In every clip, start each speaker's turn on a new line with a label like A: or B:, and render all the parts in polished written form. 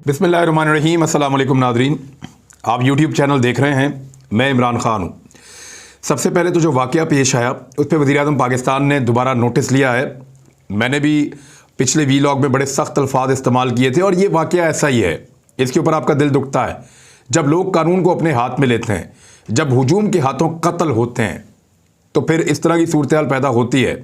A: बिस्मिल्लाहिर्रहमानिर्रहीम। अस्सलाम वालेकुम नादरीन, आप यूट्यूब चैनल देख रहे हैं। मैं इमरान ख़ान हूँ। सबसे पहले तो जो वाक़या पेश आया उस पर वज़ीर-ए-आज़म पाकिस्तान ने दोबारा नोटिस लिया है। मैंने भी पिछले वीलॉग में बड़े सख्त अल्फाज इस्तेमाल किए थे और ये वाक़या ऐसा ही है। इसके ऊपर आपका दिल दुखता है जब लोग कानून को अपने हाथ में लेते हैं, जब हुजूम के हाथों कत्ल होते हैं तो फिर इस तरह की सूरत हाल पैदा होती है।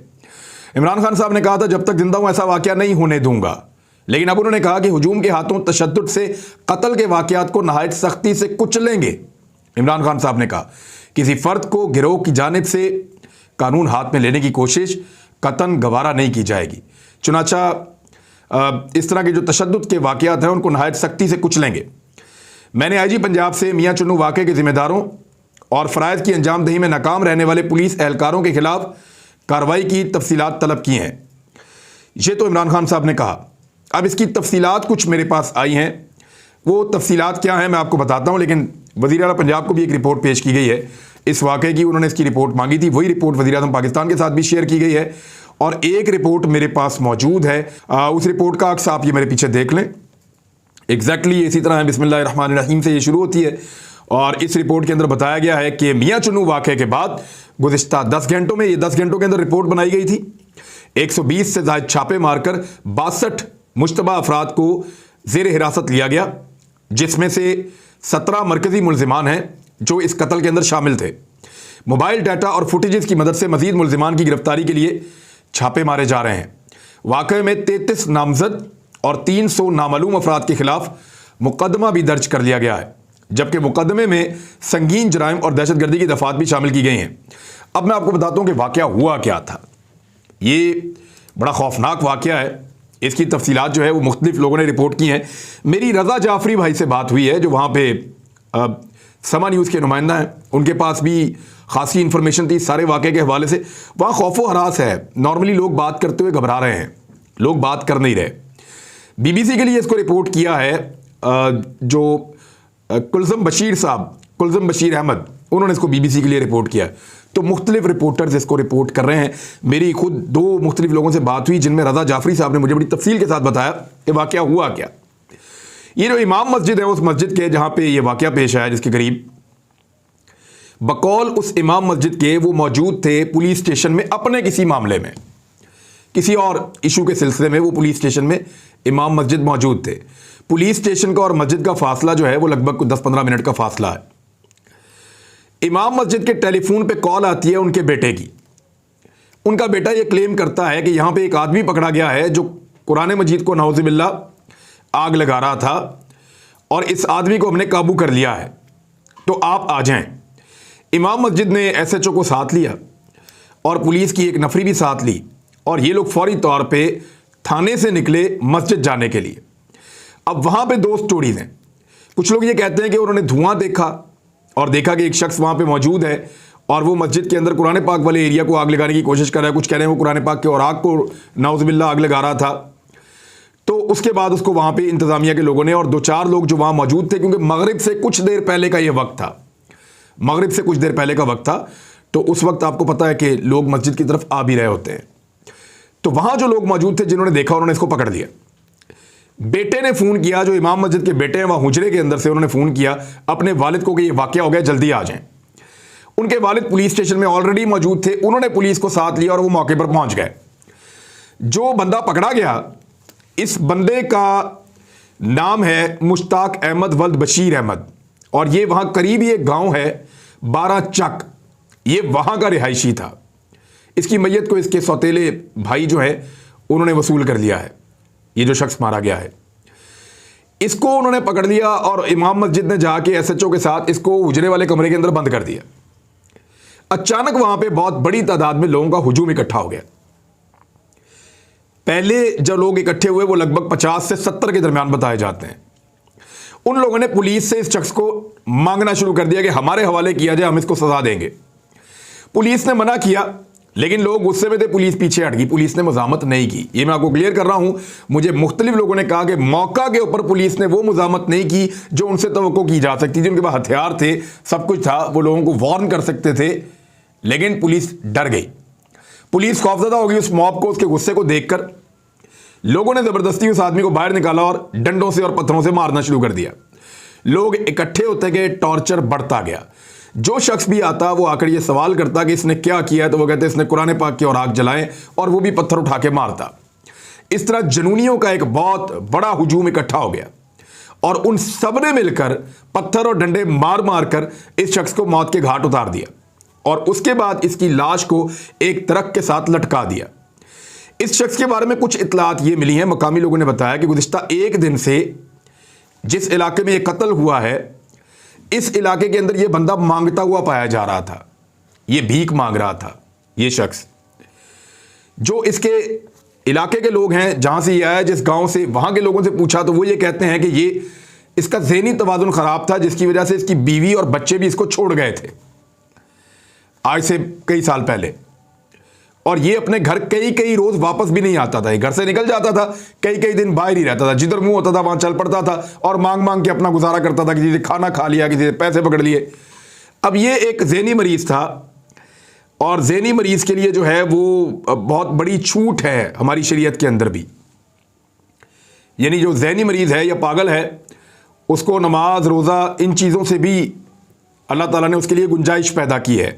A: इमरान खान साहब ने कहा था जब तक जिंदा हूँ ऐसा वाक़या नहीं होने दूंगा, लेकिन अब उन्होंने कहा कि हुजूम के हाथों तशद्दुद से कत्ल के वाक़यात को नहायत सख्ती से कुचलेंगे। इमरान खान साहब ने कहा किसी फ़र्द को गिरोह की जानिब से कानून हाथ में लेने की कोशिश कतन गवारा नहीं की जाएगी। चुनाचा इस तरह के जो तशद्दुद के वाक़यात हैं उनको नहायत सख्ती से कुचलेंगे। मैंने IG पंजाब से मियाँ चुन्नू वाक़े के ज़िम्मेदारों और फ़राइज़ की अंजामदही में नाकाम रहने वाले पुलिस एहलकारों के ख़िलाफ़ कार्रवाई की तफसीलात तलब की हैं। ये तो इमरान खान साहब ने कहा। अब इसकी तफसीलात कुछ मेरे पास आई हैं। वो तफसीलात क्या हैं मैं आपको बताता हूँ, लेकिन वज़ीर-ए-आला पंजाब को भी एक रिपोर्ट पेश की गई है इस वाक़े की। उन्होंने इसकी रिपोर्ट मांगी थी, वही रिपोर्ट वज़ीर-ए-आज़म पाकिस्तान के साथ भी शेयर की गई है और एक रिपोर्ट मेरे पास मौजूद है। उस रिपोर्ट का अक्स आप ये मेरे पीछे देख लें। एग्जैक्टली इसी तरह है, बिस्मिल्लाहिर्रहमानिर्रहीम से ये शुरू होती है और इस रिपोर्ट के अंदर बताया गया है कि मियाँ चुन्नू वाक़े के बाद गुज़िश्ता 10 घंटों में, ये 10 घंटों के अंदर रिपोर्ट बनाई गई थी, 120 से ज़ायद छापे मारकर 62 मुश्तबा अफराद को ज़ेर हिरासत लिया गया, जिसमें से 17 मरकज़ी मुल्ज़िमान हैं जो इस कत्ल के अंदर शामिल थे। मोबाइल डाटा और फुटेजेस की मदद से मज़ीद मुल्ज़िमान की गिरफ्तारी के लिए छापे मारे जा रहे हैं। वाक़े में 33 नामज़द और 300 नामालूम अफराद के ख़िलाफ़ मुकदमा भी दर्ज कर लिया गया है, जबकि मुकदमे में संगीन जराइम और दहशतगर्दी की दफ़ात भी शामिल की गई हैं। अब मैं आपको बताता हूँ कि वाक़या हुआ क्या था। ये बड़ा खौफनाक वाक़या है। इसकी तफसीलात जो है वो मुख्तलिफ लोगों ने रिपोर्ट की हैं। मेरी रज़ा जाफरी भाई से बात हुई है जो वहाँ पे समा न्यूज़ के नुमाइंदा हैं। उनके पास भी खासी इन्फॉर्मेशन थी सारे वाक़े के हवाले से। वहाँ खौफ व हरास है। नॉर्मली लोग बात करते हुए घबरा रहे हैं, लोग बात कर नहीं रहे। BBC के लिए इसको रिपोर्ट किया है जो कुलज़म बशीर साहब, कुलज़म बशीर अहमद, उन्होंने इसको BBC के लिए रिपोर्ट किया। तो मुख्तलिफ रिपोर्टर्स इसको रिपोर्ट कर रहे हैं। मेरी खुद 2 मुख्तलिफ लोगों से बात हुई जिनमें रज़ा जाफरी साहब ने मुझे बड़ी तफसील के साथ बताया कि वाक़या हुआ क्या। ये जो इमाम मस्जिद है उस मस्जिद के जहाँ पे ये वाक़या पेश आया, जिसके करीब बकौल उस इमाम मस्जिद के वो मौजूद थे पुलिस स्टेशन में अपने किसी मामले में, किसी और इशू के सिलसिले में वो पुलिस स्टेशन में इमाम मस्जिद मौजूद थे। पुलिस स्टेशन का और मस्जिद का फासला जो है वो लगभग 10-15 मिनट का फासला है। इमाम मस्जिद के टेलीफोन पे कॉल आती है उनके बेटे की। उनका बेटा ये क्लेम करता है कि यहाँ पे एक आदमी पकड़ा गया है जो कुरान मजीद को नाउज़ुबिल्लाह आग लगा रहा था और इस आदमी को हमने काबू कर लिया है, तो आप आ जाएं। इमाम मस्जिद ने SHO को साथ लिया और पुलिस की एक नफरी भी साथ ली और ये लोग फौरी तौर पे थाने से निकले मस्जिद जाने के लिए। अब वहाँ पे 2 स्टोरीज हैं। कुछ लोग ये कहते हैं कि उन्होंने धुआं देखा और देखा कि एक शख्स वहाँ पे मौजूद है और वो मस्जिद के अंदर कुरान पाक वाले एरिया को आग लगाने की कोशिश कर रहा है। कुछ कह रहे हैं वो कुरान पाक के औराक को नाउज़ुबिल्लाह आग लगा रहा था। तो उसके बाद उसको वहाँ पे इंतज़ामिया के लोगों ने और 2-4 लोग जो वहाँ मौजूद थे, क्योंकि मगरिब से कुछ देर पहले का ये वक्त था, मगरिब से कुछ देर पहले का वक्त था, तो उस वक्त आपको पता है कि लोग मस्जिद की तरफ आ भी रहे होते हैं। तो वहाँ जो लोग मौजूद थे जिन्होंने देखा उन्होंने इसको पकड़ लिया। बेटे ने फ़ोन किया, जो इमाम मस्जिद के बेटे हैं वहाँ हुजरे के अंदर से, उन्होंने फ़ोन किया अपने वालिद को कि ये वाक़या हो गया, जल्दी आ जाएं। उनके वालिद पुलिस स्टेशन में ऑलरेडी मौजूद थे। उन्होंने पुलिस को साथ लिया और वो मौके पर पहुंच गए। जो बंदा पकड़ा गया, इस बंदे का नाम है मुश्ताक अहमद वल्द बशीर अहमद और ये वहाँ करीब ही एक गाँव है 12 चक, ये वहाँ का रिहायशी था। इसकी मैयत को इसके सौतेले भाई जो है उन्होंने वसूल कर लिया है। ये जो शख्स मारा गया है इसको उन्होंने पकड़ लिया और इमाम मस्जिद ने जाके SHO के साथ इसको हुजरे वाले कमरे के अंदर बंद कर दिया। अचानक वहां पे बहुत बड़ी तादाद में लोगों का हुजूम इकट्ठा हो गया। पहले जो लोग इकट्ठे हुए वो लगभग 50 से 70 के दरमियान बताए जाते हैं। उन लोगों ने पुलिस से इस शख्स को मांगना शुरू कर दिया कि हमारे हवाले किया जाए, हम इसको सजा देंगे। पुलिस ने मना किया, लेकिन लोग गुस्से में थे, पुलिस पीछे हट गई, पुलिस ने मज़ामत नहीं की। ये मैं आपको क्लियर कर रहा हूं। मुझे मुख्तलिफ लोगों ने कहा कि मौका के ऊपर पुलिस ने वो मज़ामत नहीं की जो उनसे तवक्को की जा सकती थी। उनके पास हथियार थे, सब कुछ था, वो लोगों को वार्न कर सकते थे, लेकिन पुलिस डर गई। पुलिस खौफजदा हो गई उस मॉब को, उसके गुस्से को देखकर। लोगों ने ज़बरदस्ती उस आदमी को बाहर निकाला और डंडों से और पत्थरों से मारना शुरू कर दिया। लोग इकट्ठे होते गए, टॉर्चर बढ़ता गया। जो शख्स भी आता वो आकर ये सवाल करता कि इसने क्या किया, तो वो कहते इसने कुरान पाक की और आग जलाएं, और वो भी पत्थर उठा के मारता। इस तरह जनूनियों का एक बहुत बड़ा हुजूम इकट्ठा हो गया और उन सब ने मिलकर पत्थर और डंडे मार मार कर इस शख्स को मौत के घाट उतार दिया और उसके बाद इसकी लाश को एक ट्रक के साथ लटका दिया। इस शख्स के बारे में कुछ इतलात ये मिली हैं, मकामी लोगों ने बताया कि गुज़िश्ता एक दिन से जिस इलाके में ये कत्ल हुआ है, इस इलाके के अंदर ये बंदा मांगता हुआ पाया जा रहा था। ये भीख मांग रहा था। ये शख्स जो इसके इलाके के लोग हैं, जहां से ये आया, जिस गांव से, वहां के लोगों से पूछा तो वो ये कहते हैं कि ये इसका ज़हनी तवाज़ुन ख़राब था, जिसकी वजह से इसकी बीवी और बच्चे भी इसको छोड़ गए थे आज से कई साल पहले। और ये अपने घर कई कई रोज़ वापस भी नहीं आता था। ये घर से निकल जाता था, कई कई दिन बाहर ही रहता था, जिधर मुंह होता था वहां चल पड़ता था और मांग मांग के अपना गुजारा करता था। किसी से खाना खा लिया, किसी से पैसे पकड़ लिए। अब ये एक ज़हनी मरीज़ था और ज़हनी मरीज़ के लिए जो है वो बहुत बड़ी छूट है हमारी शरीयत के अंदर भी। यानी जो ज़हनी मरीज़ है या पागल है, उसको नमाज, रोज़ा, इन चीज़ों से भी अल्लाह ताला ने उसके लिए गुंजाइश पैदा की है।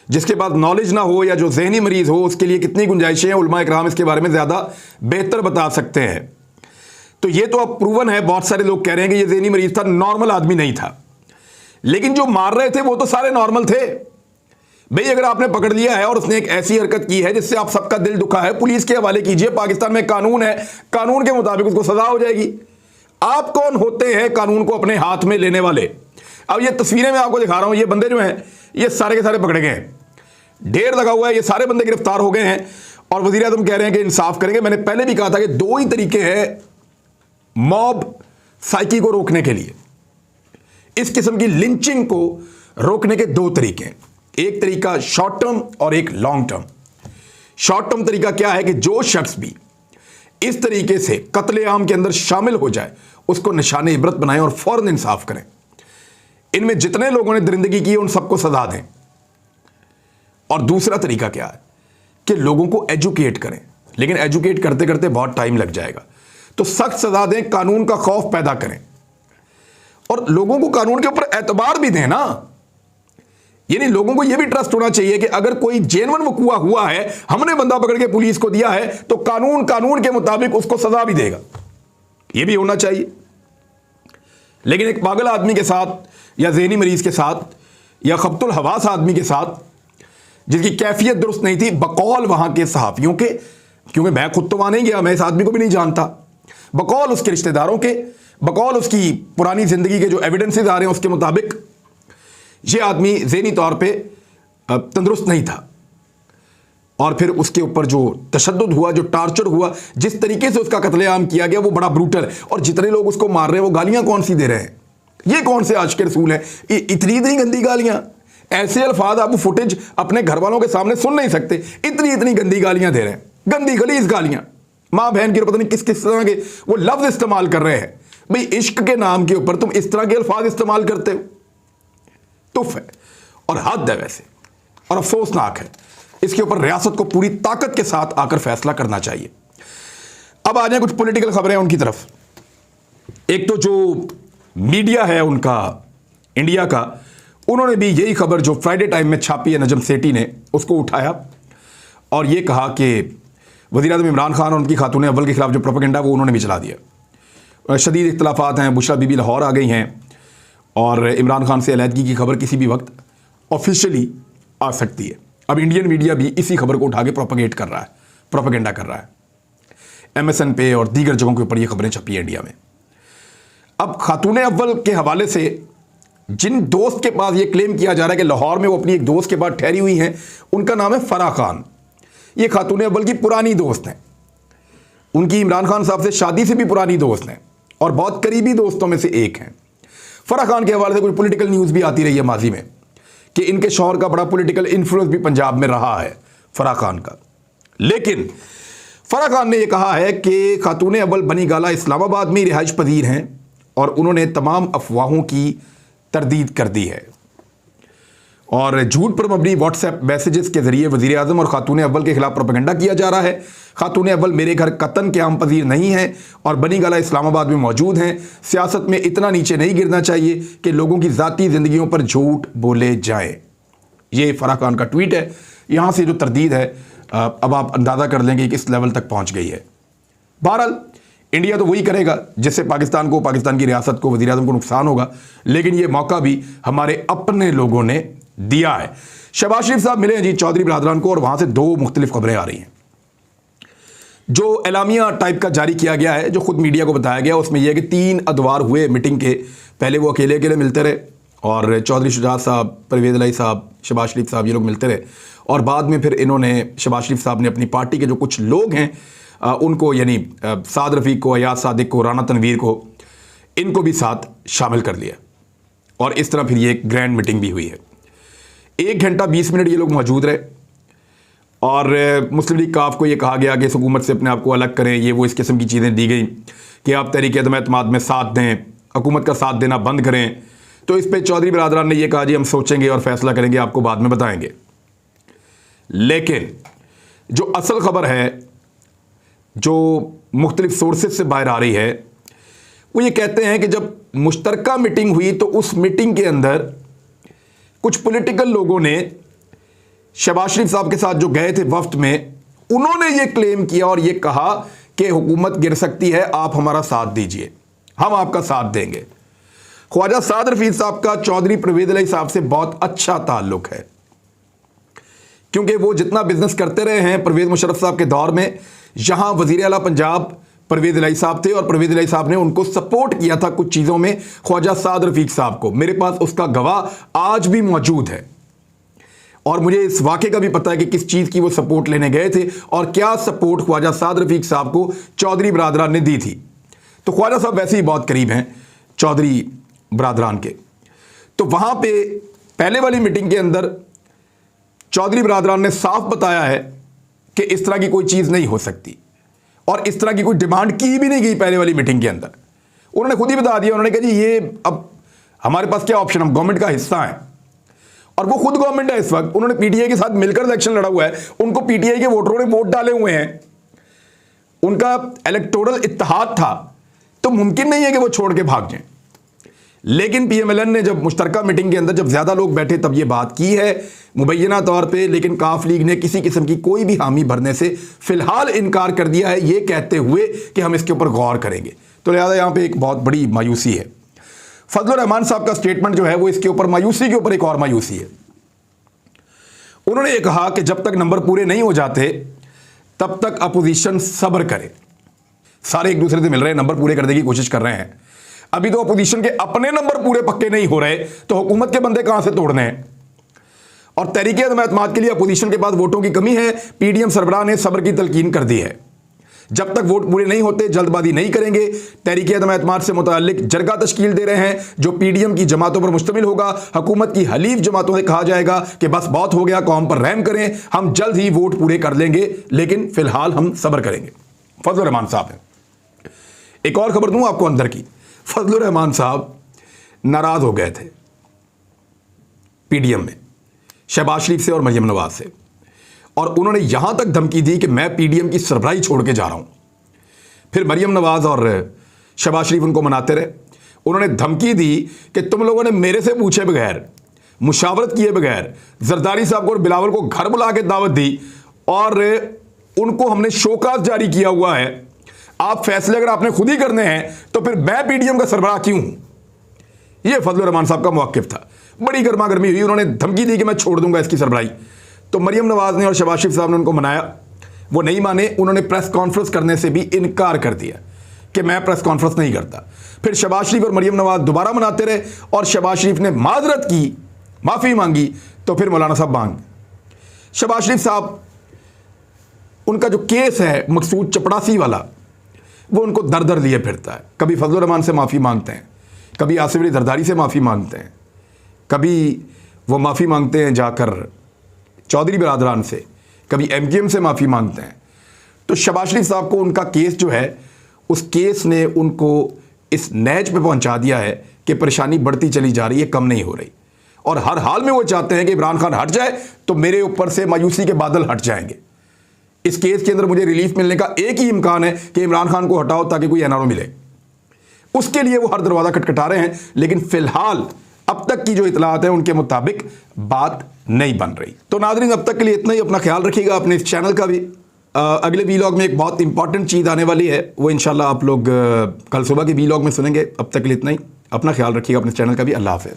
A: जिसके पास नॉलेज ना हो या जो ज़हनी मरीज़ हो, उसके लिए कितनी गुंजाइशें हैं, उलमा इकराम इसके बारे में ज़्यादा बेहतर बता सकते हैं। तो ये तो अब प्रूवन है, बहुत सारे लोग कह रहे हैं कि ये ज़हनी मरीज़ था, नॉर्मल आदमी नहीं था। लेकिन जो मार रहे थे वो तो सारे नॉर्मल थे। भाई अगर आपने पकड़ लिया है और उसने एक ऐसी हरकत की है जिससे आप सबका दिल दुखा है, पुलिस के हवाले कीजिए। पाकिस्तान में कानून है, कानून के मुताबिक उसको सजा हो जाएगी। आप कौन होते हैं कानून को अपने हाथ में लेने वाले? अब ये तस्वीरें मैं आपको दिखा रहा हूं, ये बंदे जो हैं ये सारे के सारे पकड़े गए हैं, ढेर लगा हुआ है, ये सारे बंदे गिरफ्तार हो गए हैं और वज़ीर आज़म कह रहे हैं कि इंसाफ करेंगे। मैंने पहले भी कहा था कि दो ही तरीके हैं मॉब साइकी को रोकने के लिए। इस किस्म की लिंचिंग को रोकने के दो तरीके हैं, एक तरीका शॉर्ट टर्म और एक लॉन्ग टर्म। शॉर्ट टर्म तरीका क्या है कि जो शख्स भी इस तरीके से कत्लेआम के अंदर शामिल हो जाए उसको निशाने इबरत बनाएं और फौरन इंसाफ करें। इनमें जितने लोगों ने दरिंदगी की है उन सबको सजा दें। और दूसरा तरीका क्या है कि लोगों को एजुकेट करें, लेकिन एजुकेट करते करते बहुत टाइम लग जाएगा। तो सख्त सजा दें, कानून का खौफ पैदा करें और लोगों को कानून के ऊपर एतबार भी दें ना। यानी लोगों को यह भी ट्रस्ट होना चाहिए कि अगर कोई जेनवन वकूआ हुआ है, हमने बंदा पकड़ के पुलिस को दिया है, तो कानून के मुताबिक उसको सजा भी देगा। यह भी होना चाहिए। लेकिन एक पागल आदमी के साथ या ज़हनी मरीज के साथ या खब्तुल हवास आदमी के साथ, जिसकी कैफियत दुरुस्त नहीं थी, बकौल वहां के सहाफ़ियों के, क्योंकि मैं खुद तो वहां नहीं गया, मैं इस आदमी को भी नहीं जानता, बकौल उसके रिश्तेदारों के, बकौल उसकी पुरानी ज़िंदगी के जो एविडेंसेस आ रहे हैं उसके मुताबिक ये आदमी ज़हनी तौर पे तंदुरुस्त नहीं था। और फिर उसके ऊपर जो तशद्दुद हुआ, जो टार्चर हुआ, जिस तरीके से उसका कत्लेआम किया गया वो बड़ा ब्रूटल। और जितने लोग उसको मार रहे हैं वो गालियां कौन सी दे रहे हैं? ये कौन से आशिक रसूल हैं? इतनी इतनी गंदी गालियां, ऐसे अल्फाज आप फुटेज अपने घर वालों के सामने सुन नहीं सकते। इतनी इतनी गंदी गालियां दे रहे हैं, गंदी गलीज गालियां, माँ बहन की, पता नहीं किस किस तरह के वो लफ्ज इस्तेमाल कर रहे हैं। भाई इश्क के नाम के ऊपर तुम इस तरह के अल्फाज इस्तेमाल करते हो, तुफ है और हद है वैसे, और अफसोसनाक है। इसके ऊपर रियासत को पूरी ताकत के साथ आकर फैसला करना चाहिए। अब आ जाए कुछ पॉलिटिकल खबरें उनकी तरफ। एक तो जो मीडिया है उनका, इंडिया का, उन्होंने भी यही खबर जो फ्राइडे टाइम में छापी है नजम सेठी ने, उसको उठाया और ये कहा कि वज़ीर आज़म इमरान खान और उनकी खातून अव्वल के खिलाफ जो प्रोपेगेंडा वो उन्होंने भी चला दिया। शदीद इख्तलाफात हैं, बुशरा बीबी लाहौर आ गई हैं और इमरान खान से अलहदगी की खबर किसी भी वक्त ऑफिशियली आ सकती है। अब इंडियन मीडिया भी इसी खबर को उठा के प्रोपेगेट कर रहा है, प्रोपेगेंडा कर रहा है। MSN पे और दीगर जगहों के ऊपर ये खबरें छपी हैं इंडिया में। अब खातून अव्वल के हवाले से जिन दोस्त के पास ये क्लेम किया जा रहा है कि लाहौर में वो अपनी एक दोस्त के पास ठहरी हुई हैं, उनका नाम है फराह खान। ये खातून अव्वल की पुरानी दोस्त हैं, उनकी इमरान खान साहब से शादी से भी पुरानी दोस्त हैं और बहुत करीबी दोस्तों में से एक हैं। फराह खान के हवाले से कुछ पॉलिटिकल न्यूज़ भी आती रही है माजी में कि इनके शौहर का बड़ा पॉलिटिकल इन्फ्लुएंस भी पंजाब में रहा है फराह खान का। लेकिन फराह खान ने यह कहा है कि खातून अव्वल बनी गाला इस्लामाबाद में रिहाइश पजीर हैं और उन्होंने तमाम अफवाहों की तरदीद कर दी है। और झूठ पर मबनी व्हाट्सएप मैसेजेस के जरिए वजीर आजम और खातून अव्वल के खिलाफ प्रोपेगेंडा किया जा रहा है। खातून अव्वल मेरे घर कतन के आम पजीर नहीं है और बनी गला इस्लामाबाद में मौजूद हैं। सियासत में इतना नीचे नहीं गिरना चाहिए कि लोगों की ज़ाती ज़िंदगियों पर झूठ बोले जाए। ये फराह खान का ट्वीट है। यहाँ से जो तरदीद है अब आप अंदाज़ा कर लेंगे कि किस लेवल तक पहुँच गई है। बहरहाल इंडिया तो वही करेगा जिससे पाकिस्तान को, पाकिस्तान की रियासत को, वज़ीर आज़म को नुकसान होगा, लेकिन ये मौका भी हमारे अपने लोगों ने दिया है। शहबाज शरीफ साहब मिले हैं जी चौधरी बरादरान को और वहां से दो मुख्तलिफ खबरें आ रही हैं। जो एलामिया टाइप का जारी किया गया है, जो खुद मीडिया को बताया गया, उसमें यह है कि 3 अदवार हुए मीटिंग के। पहले वो अकेले अकेले मिलते रहे और चौधरी शुजात साहब, परवेज़ इलाही साहब, शहबाज शरीफ साहब, ये लोग मिलते रहे और बाद में फिर इन्होंने, शहबाज शरीफ साहब ने अपनी पार्टी के जो कुछ लोग हैं उनको, यानी साद रफ़ीक को, अयाज सादिक को, राना तनवीर को, इनको भी साथ शामिल कर लिया और इस तरह फिर ये एक ग्रैंड मीटिंग भी हुई है। 1 घंटा 20 मिनट ये लोग मौजूद रहे और मुस्लिम लीग काफ को ये कहा गया कि इस हुकूमत से अपने आप को अलग करें, ये वो इस किस्म की चीज़ें दी गई कि आप तहरीक अदम-ए-एतमाद में साथ दें, हुकूमत का साथ देना बंद करें। तो इस पर चौधरी बरादरान ने यह कहा जी हम सोचेंगे और फैसला करेंगे, आपको बाद में बताएंगे। लेकिन जो असल खबर है जो मुख्तलिफ सोर्सेज से बाहर आ रही है, वो ये कहते हैं कि जब मुश्तरका मीटिंग हुई तो उस मीटिंग के अंदर कुछ पॉलिटिकल लोगों ने शहबाज शरीफ साहब के साथ जो गए थे वफ्द में, उन्होंने ये क्लेम किया और ये कहा कि हुकूमत गिर सकती है, आप हमारा साथ दीजिए, हम आपका साथ देंगे। ख्वाजा साद रफीक साहब का चौधरी परवेज़ इलाही साहब से बहुत अच्छा ताल्लुक है क्योंकि वो जितना बिजनेस करते रहे हैं परवेज़ मुशर्रफ साहब के दौर में, यहां वजीर आला पंजाब परवेज़ इलाही साहब थे और परवेज़ इलाही साहब ने उनको सपोर्ट किया था कुछ चीज़ों में ख्वाजा साद रफीक साहब को। मेरे पास उसका गवाह आज भी मौजूद है और मुझे इस वाक़े का भी पता है कि किस चीज़ की वो सपोर्ट लेने गए थे और क्या सपोर्ट ख्वाजा साद रफीक साहब को चौधरी बरादरान ने दी थी। तो ख्वाजा साहब वैसे ही बहुत करीब हैं चौधरी बरादरान के। तो वहाँ पे पहले वाली मीटिंग के अंदर चौधरी बरादरान ने साफ बताया है कि इस तरह की कोई चीज़ नहीं हो सकती और इस तरह की कोई डिमांड की भी नहीं गई पहले वाली मीटिंग के अंदर। उन्होंने खुद ही बता दिया, उन्होंने कहा जी ये अब हमारे पास क्या ऑप्शन, हम गवर्नमेंट का हिस्सा हैं और वो खुद गवर्नमेंट है इस वक्त। उन्होंने पीटीआई के साथ मिलकर इलेक्शन लड़ा हुआ है, उनको पीटीआई के वोटरों ने वोट डाले हुए हैं, उनका इलेक्टोरल इत्तेहाद था, तो मुमकिन नहीं है कि वो छोड़ के भाग जाएं। लेकिन पीएमएलएन ने जब मुश्तरका मीटिंग के अंदर जब ज़्यादा लोग बैठे तब ये बात की है मुबैना तौर पे, लेकिन काफ लीग ने किसी किस्म की कोई भी हामी भरने से फिलहाल इनकार कर दिया है, ये कहते हुए कि हम इसके ऊपर गौर करेंगे। तो लिहाजा यहाँ पे एक बहुत बड़ी मायूसी है। फजलुर रहमान साहब का स्टेटमेंट जो है वो इसके ऊपर, मायूसी के ऊपर एक और मायूसी है। उन्होंने ये कहा कि जब तक नंबर पूरे नहीं हो जाते तब तक अपोजिशन सब्र करे। सारे एक दूसरे से मिल रहे हैं, नंबर पूरे करने की कोशिश कर रहे हैं, अभी तो अपोजिशन के अपने नंबर पूरे पक्के नहीं हो रहे तो हुकूमत के बंदे कहां से तोड़ने हैं। और तहरीक अदम-ए-एतमाद के लिए अपोजिशन के पास वोटों की कमी है, पीडीएम सरबराह ने सब्र की तलकीन कर दी है। जब तक वोट पूरे नहीं होते जल्दबाजी नहीं करेंगे। तहरीक अदम-ए-एतमाद से मुताल्लिक जरगा तश्कील दे रहे हैं जो पीडीएम की जमातों पर मुश्तमिल होगा। हुकूमत की हलीफ जमातों से कहा जाएगा कि बस बहुत हो गया, कौम पर रहम करें, हम जल्द ही वोट पूरे कर लेंगे, लेकिन फिलहाल हम सब्र करेंगे। फजलुर रहमान साहब है। एक और खबर दूं आपको अंदर की, फजलुर रहमान साहब नाराज हो गए थे पीडीएम में शहबाज शरीफ से और मरियम नवाज से, और उन्होंने यहां तक धमकी दी कि मैं पीडीएम की सरबराही छोड़ के जा रहा हूं। फिर मरियम नवाज और शहबाज शरीफ उनको मनाते रहे। उन्होंने धमकी दी कि तुम लोगों ने मेरे से पूछे बगैर, मुशावरत किए बगैर जरदारी साहब को और बिलावल को घर बुला के दावत दी और उनको हमने शोकाज जारी किया हुआ है। आप फैसले अगर आपने खुद ही करने हैं तो फिर मैं पीडीएम का सरबराह क्यों हूं। यह फजलुर रहमान साहब का मौक़िफ़ था। बड़ी गर्मा गर्मी हुई, उन्होंने धमकी दी कि मैं छोड़ दूंगा इसकी सरबराही। तो मरियम नवाज ने और शहबाज शरीफ साहब ने उनको मनाया, वो नहीं माने। उन्होंने प्रेस कॉन्फ्रेंस करने से भी इनकार कर दिया कि मैं प्रेस कॉन्फ्रेंस नहीं करता। फिर शहबाज शरीफ और मरियम नवाज दोबारा मनाते रहे और शहबाज शरीफ ने माजरत की, माफ़ी मांगी, तो फिर मौलाना साहब मांग। शहबाज शरीफ साहब, उनका जो केस है मकसूद चपड़ासी वाला, वो उनको दर दर लिए फिरता है। कभी फजलुर रहमान से माफ़ी मांगते हैं, कभी आसिफ अली जरदारी से माफ़ी मांगते हैं, कभी वो माफ़ी मांगते हैं जाकर चौधरी बरादरान से, कभी एमकेएम से माफ़ी मांगते हैं। तो शहबाज शरीफ साहब को उनका केस जो है, उस केस ने उनको इस नहज पे पहुंचा दिया है कि परेशानी बढ़ती चली जा रही है, कम नहीं हो रही। और हर हाल में वो चाहते हैं कि इमरान खान हट जाए तो मेरे ऊपर से मायूसी के बादल हट जाएंगे। इस केस के अंदर मुझे रिलीफ मिलने का एक ही इम्कान है कि इमरान खान को हटाओ ताकि कोई एनआरओ मिले। उसके लिए वो हर दरवाज़ा खटखटा रहे हैं, लेकिन फिलहाल अब तक की जो इतलात है उनके मुताबिक बात नहीं बन रही। तो नाज़रीन, अब तक के लिए इतना ही। अपना ख्याल रखिएगा, अपने इस चैनल का भी। अगले वीलॉग में एक बहुत इंपॉर्टेंट चीज़ आने वाली है, वो इंशाल्लाह आप लोग कल सुबह के वीलॉग में सुनेंगे। अब तक के लिए इतना ही। अपना ख्याल रखिएगा, अपने चैनल का भी। अल्लाह हाफ़िज़।